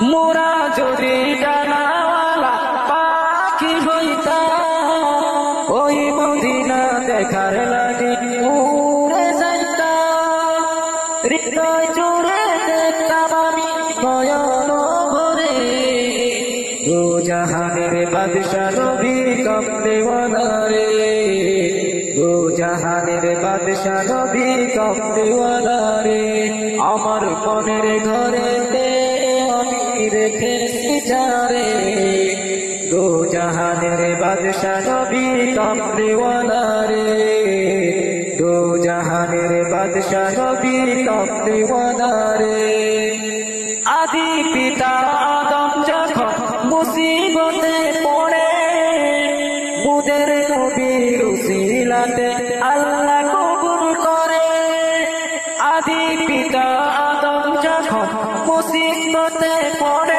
মোরা যদি ডানাওয়ালা পাখি হইতাম, ওই মদিনা দেখার লাগি উড়ে যাইতাম। হৃদয় জুড়ে দেখতাম আমি নয়ন ভরে, দু জাহানের বাদশা নবী কামলিওয়ালা রে, দু জাহানের বাদশা নবী কামলিওয়ালা রে। আমার মনের ঘরেতে আমি রেখেছি যারে, দু জাহানের বাদশা নবী কামলিওয়ালা রে, দু জাহানের বাদশা নবী কামলিওয়ালা রে। আদি পিতা আদম যখন মুসিবতে পড়ে, মুদের নবীর উসিলাতে আল্লাহ কবুল করে। আদি পিতা আদম যখন মুসিবতে পড়ে,